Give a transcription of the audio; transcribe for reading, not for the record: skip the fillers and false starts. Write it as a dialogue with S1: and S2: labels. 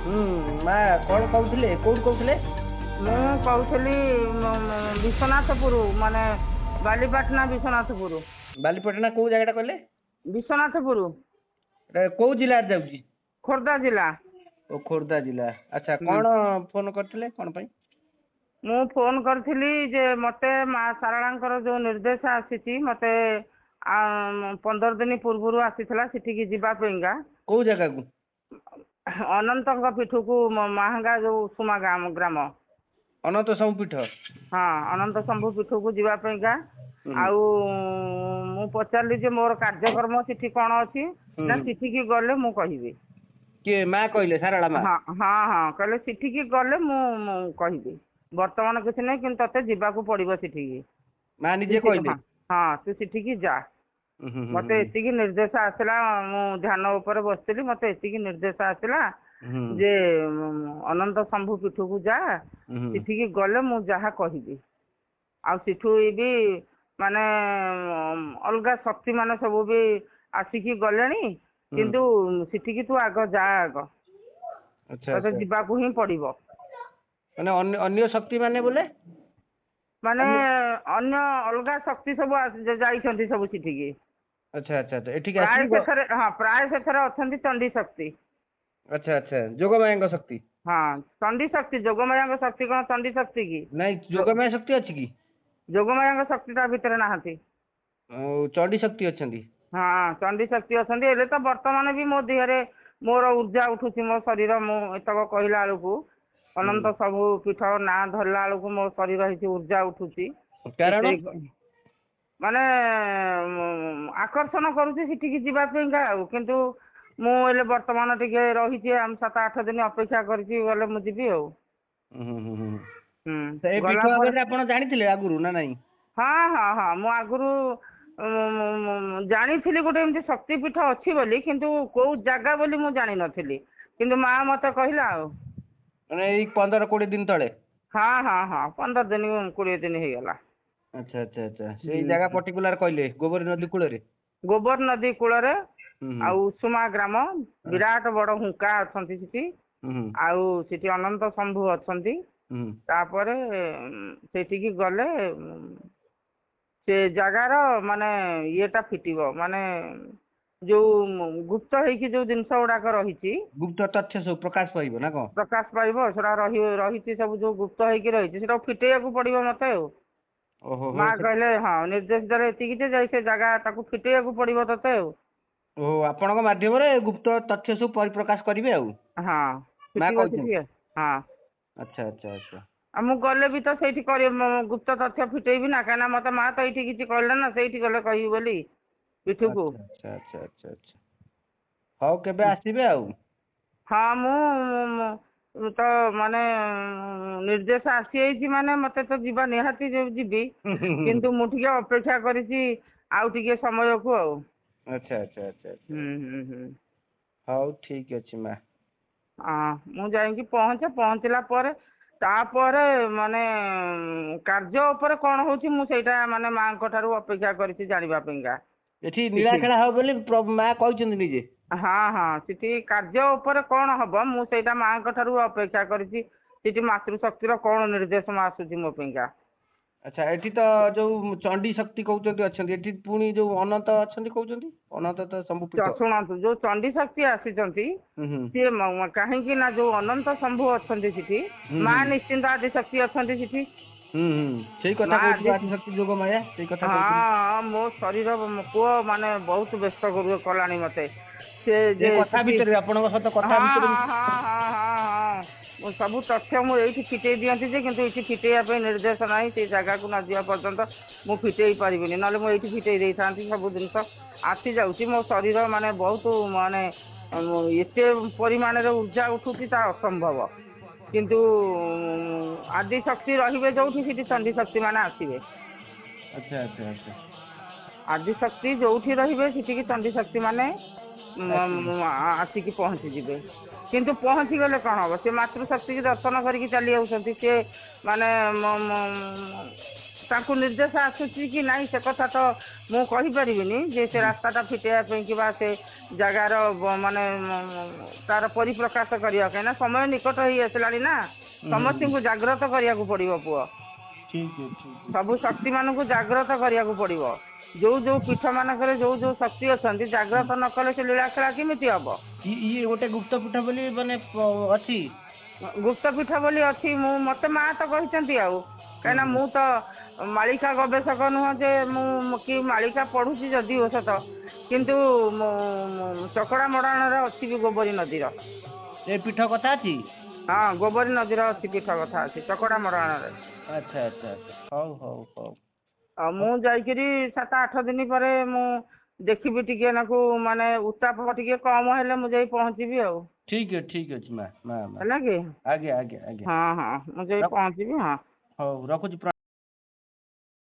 S1: ମା କଣ କହୁଥିଲେ, କୋଉଠୁ କହୁଥିଲେ?
S2: ମୁଁ କହୁଥିଲି ବିଶ୍ୱନାଥପୁର ମାନେ ବାଲିପାଟଣା ବିଶ୍ୱନାଥପୁର।
S1: ବାଲିପାଟଣା କୋଉ ଜାଗାଟା କହିଲେ?
S2: ବିଶ୍ୱନାଥପୁର
S1: ଏଟା କୋଉ ଜିଲ୍ଲାରେ ଯାଉଛି?
S2: ଖୋର୍ଦ୍ଧା ଜିଲ୍ଲା।
S1: ଓ ଖୋର୍ଦ୍ଧା ଜିଲ୍ଲା। ଆଚ୍ଛା,
S2: ହୁଁ।
S1: କଣ ଫୋନ କରିଥିଲେ, କଣ ପାଇଁ?
S2: ମୁଁ ଫୋନ କରିଥିଲି ଯେ ମତେ ମା ଶାରଳାଙ୍କର ଯୋଉ ନିର୍ଦ୍ଦେଶ ଆସିଛି ମତେ 15 ଦିନ ପୂର୍ବରୁ ଆସିଥିଲା ସେଠିକି ଯିବା ପାଇଁକା।
S1: କୋଉ ଜାଗାକୁ?
S2: ଅନନ୍ତଙ୍କ ପୀଠକୁ ମାହାଙ୍ଗା ଯୋଉ ସୁମା ଗ୍ରାମ।
S1: ଅନନ୍ତ ଶମ୍ଭୁ ପୀଠ।
S2: ହଁ, ଅନନ୍ତ ଶମ୍ଭୁ ପୀଠକୁ ଯିବା ପାଇଁକା।
S1: ହୁଁ
S2: ଆଉ ମୁଁ ପଚାରିଲି ଯେ ମୋର କାର୍ଯ୍ୟକ୍ରମ ସେଠି କଣ ଅଛି
S1: ହୁଁ
S2: ନା
S1: ହୁଁ।
S2: ସେଠିକି ଗଲେ ମୁଁ କହିବି।
S1: କିଏ ମା କହିଲେ, ସାରଳା ମା?
S2: ହଁ ହଁ ହଁ, କହିଲେ ସେଠିକି ଗଲେ ମୁଁ କହିବି। ବର୍ତ୍ତମାନ କିଛି ନାହିଁ, କିନ୍ତୁ ତତେ ଯିବାକୁ ପଡିବ ସେଠିକି।
S1: ମା ନିଜେ କହିଲେ?
S2: ହଁ ହଁ, ତୁ ସେଠିକି ଯା।
S1: ହୁଁ ହୁଁ
S2: ମତେ
S1: ହୁଁ
S2: ଏତିକି ନିର୍ଦ୍ଦେଶ ଆସିଲା, ମୁଁ ଧ୍ୟାନ ଉପରେ ବସିଥିଲି, ମତେ ଏତିକି ନିର୍ଦ୍ଦେଶ ଆସିଲା
S1: ହୁଁ
S2: ଯେ ଅନନ୍ତ ଶମ୍ଭୁ ପୀଠକୁ ଯା,
S1: ହୁଁ
S2: ସେଠିକି ଗଲେ ମୁଁ ଯାହା କହିବି। ଆଉ ସେଠୁ ବି ମାନେ ଅଲଗା ଶକ୍ତି ମାନେ ସବୁ ବି ଆସିକି ଗଲେଣି,
S1: ହୁଁ।
S2: କିନ୍ତୁ ସେଠିକି ତୁ ଆଗ ଯା, ଆଗ
S1: ଆଚ୍ଛା
S2: ତତେ
S1: ଆଚ୍ଛା,
S2: ଯିବାକୁ ହିଁ ପଡିବ।
S1: ମାନେ ଅନ୍ୟ ଶକ୍ତି ମାନେ ବୋଲେ?
S2: ମାନେ
S1: ଅନ୍ୟ
S2: ଅନ୍ୟ ଅଲଗା ଶକ୍ତି ସବୁ ଯାଇଛନ୍ତି ସବୁ ସେଠିକି।
S1: ଆଚ୍ଛା ଆଚ୍ଛା ଆଚ୍ଛା, ଏଠିକି
S2: ପ୍ରାୟ
S1: ଆସିକି
S2: ସେଥିରେ ପ୍ରାୟ ସେଥିରେ ଅଛନ୍ତି ଚଣ୍ଡୀ ଶକ୍ତି।
S1: ଆଚ୍ଛା ଆଚ୍ଛା, ଯୋଗମାୟାଙ୍କ ଶକ୍ତି।
S2: ହଁ, ଚଣ୍ଡୀ ଶକ୍ତି। ଯୋଗମାୟାଙ୍କ ଶକ୍ତି କଣ ଚଣ୍ଡୀ ଶକ୍ତି କି?
S1: ନାଇଁ, ଯୋଗମାୟା ଶକ୍ତି ଅଛି କି?
S2: ଯୋଗମାୟାଙ୍କ ଶକ୍ତି ତା ଭିତରେ ନାହାନ୍ତି।
S1: ଆଉ ଚଣ୍ଡୀ ଶକ୍ତି ଅଛନ୍ତି?
S2: ହଁ, ଚଣ୍ଡୀ ଶକ୍ତି ଅଛନ୍ତି। ହେଲେ ତ ବର୍ତ୍ତମାନ ବି ମୋ ଦେହରେ ମୋର ଉର୍ଜା ଉଠୁଛି, ମୋ ଶରୀର, ମୁଁ ଏତକ କହିଲା ବେଳକୁ
S1: ହୁଁ।
S2: ଅନନ୍ତ ସବୁ ପୀଠ ନାଁ ଧରିଲା ବେଳକୁ ମୋ ଶରୀର ହେଇଛି ଉର୍ଜା ଉଠୁଛି।
S1: କାରଣ?
S2: ଏତେ ମାନେ ଆକର୍ଷଣ କରୁଛି ସେଠିକି ଯିବା ପାଇଁକା ଆଉ। କିନ୍ତୁ ମୁଁ ହେଲେ ବର୍ତ୍ତମାନ ଟିକେ ରହିଛି, 7-8 ଦିନ ଅପେକ୍ଷା କରିଛି, ଗଲେ ମୁଁ ଯିବି ଆଉ।
S1: ହୁଁ ହୁଁ ହୁଁ।
S2: ହୁଁ,
S1: ସେ
S2: ଗଲା
S1: ପୀଠ
S2: ପରେ
S1: ଭାବରେ ଆପଣ ଜାଣିଥିଲେ ଆଗରୁ ନା ନାଇଁ?
S2: ହଁ ହଁ ହଁ, ମୁଁ ଆଗରୁ ଜାଣିଥିଲି ଗୋଟେ ଏମିତି ଶକ୍ତି ପୀଠ ଅଛି ବୋଲି, କିନ୍ତୁ କୋଉ ଜାଗା ବୋଲି ମୁଁ ଜାଣିନଥିଲି। କିନ୍ତୁ ମା ମତେ କହିଲା ଆଉ।
S1: ମାନେ ଏଇ 15-20 ଦିନ ତଳେ?
S2: ହଁ ହଁ ହଁ, 15 ଦିନ 20 ଦିନ ହେଇଗଲା।
S1: ଆଚ୍ଛା ଆଚ୍ଛା ଆଚ୍ଛା, ସେଇ
S2: ହୁଁ
S1: ଜାଗା
S2: ହୁଁ।
S1: ପର୍ଟିକୁଲାର କହିଲେ, ଗୋବରୀ ନଦୀ କୂଳରେ?
S2: ଗୋବର ନଦୀ କୂଳରେ।
S1: ହୁଁ ହୁଁ
S2: ଆଉ ଉଷୁମା ଗ୍ରାମ, ବିରାଟ ବଡ ହୁଙ୍କା ଅଛନ୍ତି ସେଠି।
S1: ହୁଁ ହୁଁ
S2: ଆଉ ସେଠି ଅନନ୍ତ ଶମ୍ଭୁ ଅଛନ୍ତି।
S1: ହୁଁ।
S2: ତାପରେ ସେଠିକି ଗଲେ ସେ ଜାଗାର ମାନେ ଇଏଟା ଫିଟିବ, ମାନେ ଯୋଉ ଗୁପ୍ତ ହେଇକି ଯୋଉ ଜିନିଷ ଗୁଡାକ ରହିଛି
S1: ଗୁପ୍ତ ତଥ୍ୟ ସବୁ ପ୍ରକାଶ ପାଇବ ନା କଣ?
S2: ପ୍ରକାଶ ପାଇବ। ସେଟା ରହିଛି ସବୁ ଯୋଉ ଗୁପ୍ତ ହେଇକି ରହିଛି, ସେଟାକୁ ଫିଟେଇବାକୁ ପଡିବ ମତେ ଆଉ।
S1: ଓହୋ ହୋ
S2: ମା କହିଲେ, ହଁ, ନିର୍ଦ୍ଦେଶ ଦେଲେ ଏତିକି ଯେ ଯାଇ ସେ ଜାଗା ତାକୁ ଫିଟେଇବାକୁ ପଡିବ ତତେ ଆଉ।
S1: ଓହୋ, ଆପଣଙ୍କ ମାଧ୍ୟମରେ ଗୁପ୍ତ ତଥ୍ୟ ସବୁ ପରିପ୍ରକାଶ କରିବେ ଆଉ।
S2: ହଁ,
S1: ମା
S2: ଫିଟିବ ସେଠି।
S1: କହିଛନ୍ତି।
S2: ହଁ।
S1: ଆଚ୍ଛା ଆଚ୍ଛା ଆଚ୍ଛା।
S2: ଆଉ ମୁଁ ଗଲେ ବି ତ ସେଇଠି ଗୁପ୍ତ ତଥ୍ୟ ଫିଟେଇବି ନା, କାହିଁକିନା ମତେ ମା ତ ଏଇଠି କିଛି କହିଲେ ନା, ସେଇଠି ଗଲେ କହିବି ବୋଲି ପୀଠକୁ।
S1: ଆଚ୍ଛା ଆଚ୍ଛା ଆଚ୍ଛା ଆଚ୍ଛା ଆଚ୍ଛା, ହଉ କେବେ ଆସିବେ ଆଉ।
S2: ହଁ, ମୁଁ ତ ମାନେ ନିର୍ଦ୍ଦେଶ ଆସିଯାଇଛି ମାନେ ମତେ ତ ଯିବା ନିହାତି ଯିବି।
S1: ହୁଁ ହୁଁ ହୁଁ।
S2: କିନ୍ତୁ ମୁଁ ଟିକେ ଅପେକ୍ଷା କରିଛି ଆଉ ଟିକେ ସମୟକୁ ଆଉ।
S1: ଆଚ୍ଛା ଆଚ୍ଛା ଆଚ୍ଛା ଆଚ୍ଛା,
S2: ହୁଁ।
S1: ହଉ ଠିକ ଅଛି ମା।
S2: ହଁ, ମୁଁ ଯାଇକି ପହଞ୍ଚିଲା ପରେ ତାପରେ ମାନେ କାର୍ଯ୍ୟ ଉପରେ କଣ ହଉଛି ମୁଁ ସେଇଟା ମାନେ ମାଙ୍କ ଠାରୁ ଅପେକ୍ଷା କରିଛି ଜାଣିବା ପାଇଁକା।
S1: ଏଠି
S2: ସେଠି
S1: ନୀଳାଖେଳା ହବ ବୋଲି ମା କହିଛନ୍ତି ନିଜେ?
S2: ହଁ ହଁ, ସେଠି କାର୍ଯ୍ୟ ଉପରେ କଣ ହବ ମୁଁ ସେଇଟା ମାଙ୍କ ଠାରୁ ଅପେକ୍ଷା କରିଛି। ସେଠି ମାତୃଶକ୍ତିର କଣ ନିର୍ଦ୍ଦେଶ ଆସୁଛି ମୋ ପାଇଁକା।
S1: ଆଚ୍ଛା, ଏଠି ତ ଯୋଉ ଚଣ୍ଡି ଶକ୍ତି କହୁଛନ୍ତି ଅଛନ୍ତି, ଏଠି ପୁଣି ଯୋଉ ଅନନ୍ତ ଅଛନ୍ତି କହୁଛନ୍ତି, ଅନନ୍ତ ତ ଶମ୍ଭୁ ପୀଠ।
S2: ଶୁଣନ୍ତୁ, ଯୋଉ ଚଣ୍ଡି ଶକ୍ତି ଆସିଛନ୍ତି
S1: ହୁଁ ହୁଁ
S2: ସିଏ କାହିଁକି ନା ଯୋଉ ଅନନ୍ତ ଶମ୍ଭୁ ଅଛନ୍ତି ସେଠି,
S1: ହୁଁ
S2: ମା
S1: ହୁଁ
S2: ନିଶ୍ଚିନ୍ତ ଆଦି ଶକ୍ତି ଅଛନ୍ତି ସେଠି।
S1: ହୁଁ ହୁଁ, ସେଇ କଥା
S2: ମା
S1: କହୁଥିଲୁ,
S2: ଆଦି
S1: ଆଦିଶକ୍ତି ଯୋଗ ମାୟା, ସେଇ କଥା କହୁଥିଲୁ।
S2: ହଁ, ମୋ ଶରୀର ପୁଅ ମାନେ ବହୁତ ବ୍ୟସ୍ତ କଲାଣି ମତେ। ସେ
S1: ଏ
S2: ଯେ
S1: କଥା
S2: ସେଠି
S1: ଭିତରେ ଆପଣଙ୍କ ସହିତ କଥା
S2: ହଁ
S1: ଭିତରେ
S2: ହଁ ହଁ ହଁ ହଁ ହଁ, ମୁଁ ସବୁ ତଥ୍ୟ ମୁଁ ଏଇଠି ଫିଟେଇ ଦିଅନ୍ତି ଯେ, କିନ୍ତୁ ଏଇଠି ଫିଟେଇବା ପାଇଁ ନିର୍ଦ୍ଦେଶ ନାହିଁ। ସେଇ ଜାଗାକୁ ନ ଯିବା ପର୍ଯ୍ୟନ୍ତ ମୁଁ ଫିଟେଇ ପାରିବିନି, ନହେଲେ ମୁଁ ଏଇଠି ଫିଟେଇ ଦେଇଥାନ୍ତି। ସବୁ ଜିନିଷ ଆସି ଯାଉଛି, ମୋ ଶରୀର ମାନେ ବହୁତ ମାନେ ଏତେ ପରିମାଣରେ ଉର୍ଜା ଉଠୁଛି ତା ଅସମ୍ଭବ। କିନ୍ତୁ ଆଦି ଶକ୍ତି ରହିବେ ଯୋଉଠି, ସେଠି ଚଣ୍ଡୀ ଶକ୍ତି ମାନେ ଆସିବେ।
S1: ଆଚ୍ଛା ଆଚ୍ଛା ଆଚ୍ଛା।
S2: ଆଦି ଶକ୍ତି ଯୋଉଠି ରହିବେ ସେଠିକି ଚଣ୍ଡୀ ଶକ୍ତି ମାନେ
S1: ଆସିବେ।
S2: ଆସିକି ପହଞ୍ଚିଯିବେ। କିନ୍ତୁ ପହଞ୍ଚି ଗଲେ କଣ ହବ, ସେ ମାତୃଶକ୍ତି କି ଦର୍ଶନ କରିକି ଚାଲି ଯାଉଛନ୍ତି। ସିଏ ମାନେ ତାଙ୍କୁ ନିର୍ଦ୍ଦେଶ ଆସୁଛି କି ନାହିଁ ସେ କଥା ତ ମୁଁ କହିପାରିବିନି ଯେ ସେ ରାସ୍ତାଟା ଫିଟେଇବା ପାଇଁ କିମ୍ବା ସେ ଜାଗାର ମାନେ ତାର ପରିପ୍ରକାଶ କରିବା କାହିଁକିନା ସମୟ ନିକଟ ହେଇ ଆସିଲାଣି ନା ସମସ୍ତଙ୍କୁ ଜାଗ୍ରତ କରିବାକୁ ପଡ଼ିବ ପୁଅ।
S1: ଠିକ ଅଛି ଠିକ ଅଛି।
S2: ସବୁ ଶକ୍ତି ମାନଙ୍କୁ ଜାଗ୍ରତ କରିବାକୁ ପଡ଼ିବ। ଯୋଉ ଯୋଉ ପୀଠ ମାନଙ୍କରେ ଯୋଉ ଯୋଉ ଶକ୍ତି ଅଛନ୍ତି ଜାଗ୍ରତ ନ କଲେ ସେ ଲୀଳାଖେଳା କେମିତି ହବ?
S1: ଇଏ ଗୋଟେ ଗୁପ୍ତ ପୀଠ ବୋଲି ମାନେ ଅଛି।
S2: ଗୁପ୍ତ ପୀଠ ବୋଲି ଅଛି। ମତେ ମା ତ କହିଛନ୍ତି ଆଉ କାହିଁକିନା ମୁଁ ତ ମାଳିକା ଗବେଷକ ନୁହଁ ଯେ ମୁଁ କି ମାଳିକା ପଢୁଛି ଯଦିଓ ସତ କିନ୍ତୁ ଚକଡା ମଡାଣରେ ଅଛି ବି ଗୋବରୀ ନଦୀର।
S1: ଏ ପୀଠ କଥା ଅଛି।
S2: ହଁ ଗୋବରୀ ନଦୀର ଅଛି ପୀଠ କଥା ଅଛି ଚକଡା ମଡାଣରେ।
S1: ଆଚ୍ଛା ଆଚ୍ଛା ଆଚ୍ଛା ହଉ ହଉ ହଉ।
S2: ଆଉ ମୁଁ ଯାଇକିରି 7-8 ଦିନ ପରେ ମୁଁ ଦେଖିବି ଟିକେ ନାକୁ ମାନେ ଉତ୍ତାପ ଟିକେ କମ ହେଲେ ମୁଁ ଯାଇ ପହଞ୍ଚିବି ଆଉ।
S1: ଠିକ ଅଛି ମା ମା ମା।
S2: ହେଲା କି?
S1: ଆଜ୍ଞା ଆଜ୍ଞା ଆଜ୍ଞା।
S2: ହଁ ହଁ ମୁଁ ଯାଇ ପହଞ୍ଚିବି। ହଁ
S1: ହଉ ରଖୁଛି।